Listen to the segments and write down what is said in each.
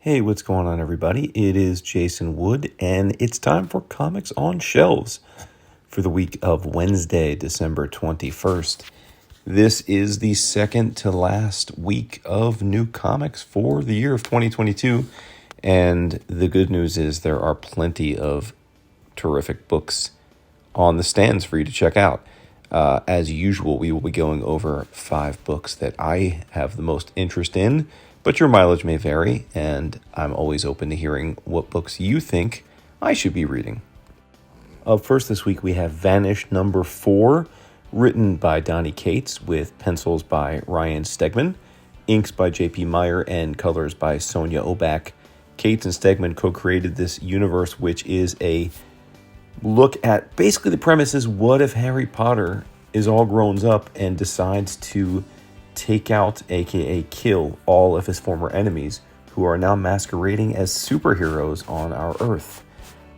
Hey, what's going on, everybody? It is Jason Wood, and it's time for Comics on Shelves for the week of Wednesday, December 21st. This is the second to last week of new comics for the year of 2022, and the good news is there are plenty of terrific books on the stands for you to check out. As usual, we will be going over 5 books that I have the most interest in, but your mileage may vary, and I'm always open to hearing what books you think I should be reading. Up first this week, we have Vanish number 4, written by Donny Cates, with pencils by Ryan Stegman, inks by J.P. Meyer, and colors by Sonia Oback. Cates and Stegman co-created this universe, which is a look at basically the premise is, what if Harry Potter is all grown up and decides to take out, aka kill, all of his former enemies who are now masquerading as superheroes on our Earth.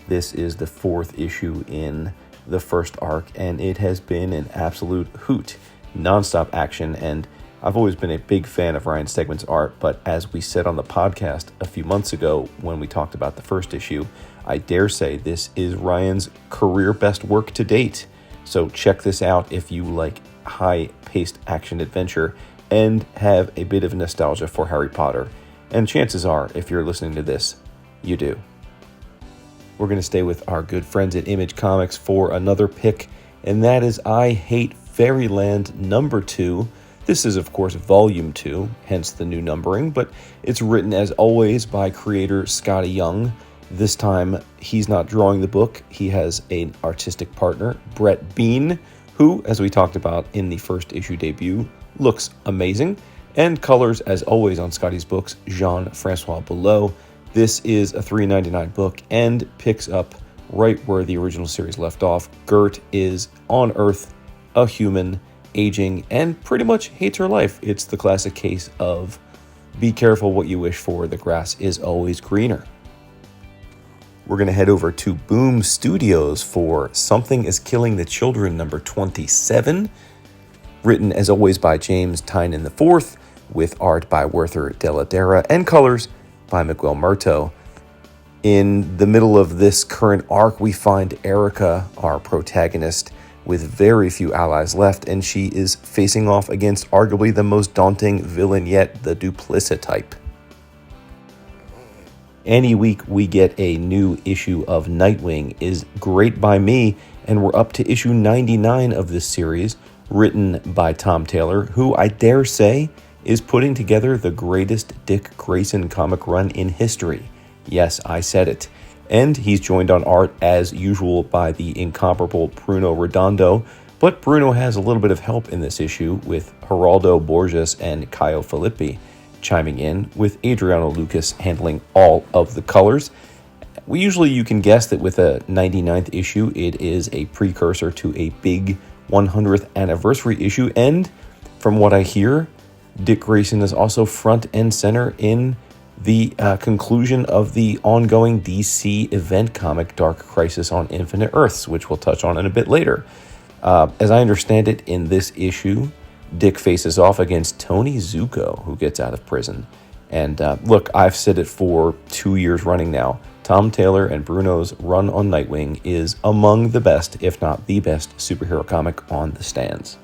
This is the 4th issue in the first arc, and it has been an absolute hoot, nonstop action, and I've always been a big fan of Ryan Stegman's art, but as we said on the podcast a few months ago when we talked about the first issue, I dare say this is Ryan's career best work to date. So check this out if you like high-paced action adventure and have a bit of nostalgia for Harry Potter. And chances are, if you're listening to this, you do. We're going to stay with our good friends at Image Comics for another pick, and that is I Hate Fairyland number 2. This is, of course, volume 2, hence the new numbering, but it's written, as always, by creator Scotty Young. This time, he's not drawing the book. He has an artistic partner, Brett Bean, who, as we talked about in the first issue debut, looks amazing. And colors, as always on Scotty's books, Jean-Francois Boulot. This is a $3.99 book and picks up right where the original series left off. Gert is on Earth, a human, aging, and pretty much hates her life. It's the classic case of be careful what you wish for, the grass is always greener. We're going to head over to Boom Studios for Something is Killing the Children number 27, written as always by James Tynion IV, with art by Werther Deladera and colors by Miguel Murto. In the middle of this current arc, we find Erica, our protagonist, with very few allies left, and she is facing off against arguably the most daunting villain yet, the Duplicit type. Any week we get a new issue of Nightwing is great by me, and we're up to issue 99 of this series, written by Tom Taylor, who I dare say is putting together the greatest Dick Grayson comic run in history. Yes, I said it. And he's joined on art, as usual, by the incomparable Bruno Redondo, but Bruno has a little bit of help in this issue, with Geraldo Borges and Caio Filippi chiming in, with Adriano Lucas handling all of the colors. You can guess that with a 99th issue, it is a precursor to a big 100th anniversary issue, and from what I hear, Dick Grayson is also front and center in the conclusion of the ongoing DC event comic Dark Crisis on Infinite Earths, which we'll touch on in a bit later. As I understand it, in this issue, Dick faces off against Tony Zuko, who gets out of prison. And look, I've said it for 2 years running now. Tom Taylor and Bruno's run on Nightwing is among the best, if not the best, superhero comic on the stands.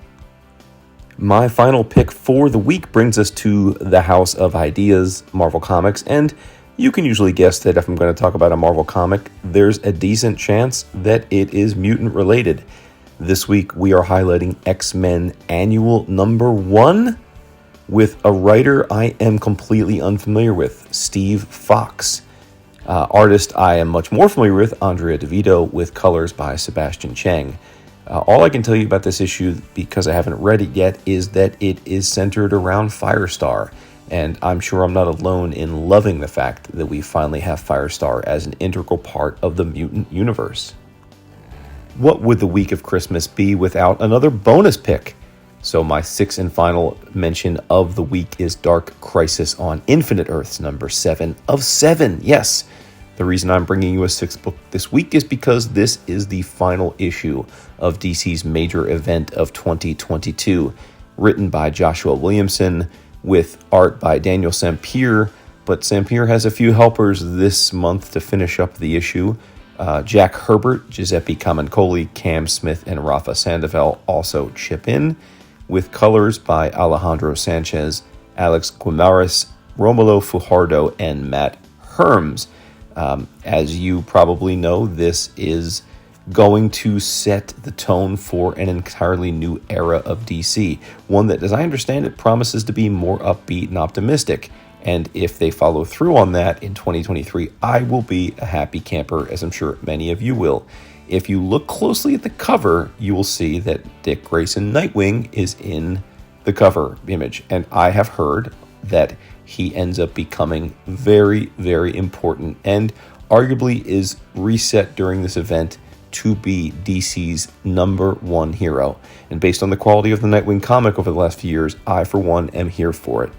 My final pick for the week brings us to the House of Ideas, Marvel Comics, and you can usually guess that if I'm going to talk about a Marvel comic, there's a decent chance that it is mutant related. This week we are highlighting X-Men Annual number 1 with a writer I am completely unfamiliar with, Steve Fox. Artist I am much more familiar with, Andrea DeVito, with colors by Sebastian Chang. All I can tell you about this issue, because I haven't read it yet, is that it is centered around Firestar, and I'm sure I'm not alone in loving the fact that we finally have Firestar as an integral part of the mutant universe. What would the week of Christmas be without another bonus pick? So my 6th and final mention of the week is Dark Crisis on Infinite Earths number 7 of 7. Yes, the reason I'm bringing you a 6th book this week is because this is the final issue of DC's major event of 2022, written by Joshua Williamson, with art by Daniel Sampere, but Sampier has a few helpers this month to finish up the issue. Jack Herbert, Giuseppe Camuncoli, Cam Smith, and Rafa Sandoval also chip in, with colors by Alejandro Sanchez, Alex Guimarães, Romulo Fajardo, and Matt Herms. As you probably know, this is going to set the tone for an entirely new era of DC, one that, as I understand it, promises to be more upbeat and optimistic. And if they follow through on that in 2023, I will be a happy camper, as I'm sure many of you will. If you look closely at the cover, you will see that Dick Grayson Nightwing is in the cover image. And I have heard that he ends up becoming very, very important and arguably is reset during this event to be DC's #1 hero. And based on the quality of the Nightwing comic over the last few years, I, for one, am here for it.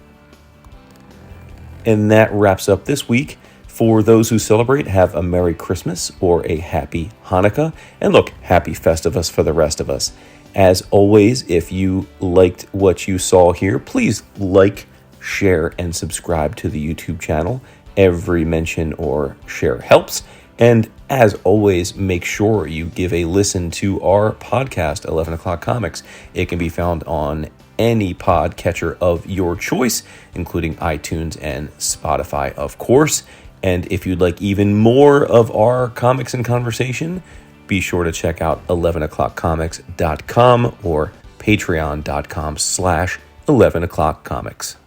And that wraps up this week. For those who celebrate, have a Merry Christmas or a Happy Hanukkah. And look, Happy Festivus for the rest of us. As always, if you liked what you saw here, please like, share, and subscribe to the YouTube channel. Every mention or share helps. And as always, make sure you give a listen to our podcast, 11 O'Clock Comics. It can be found on any podcatcher of your choice, including iTunes and Spotify, of course. And if you'd like even more of our comics and conversation, be sure to check out 11o'clockcomics.com or patreon.com/11o'clockcomics.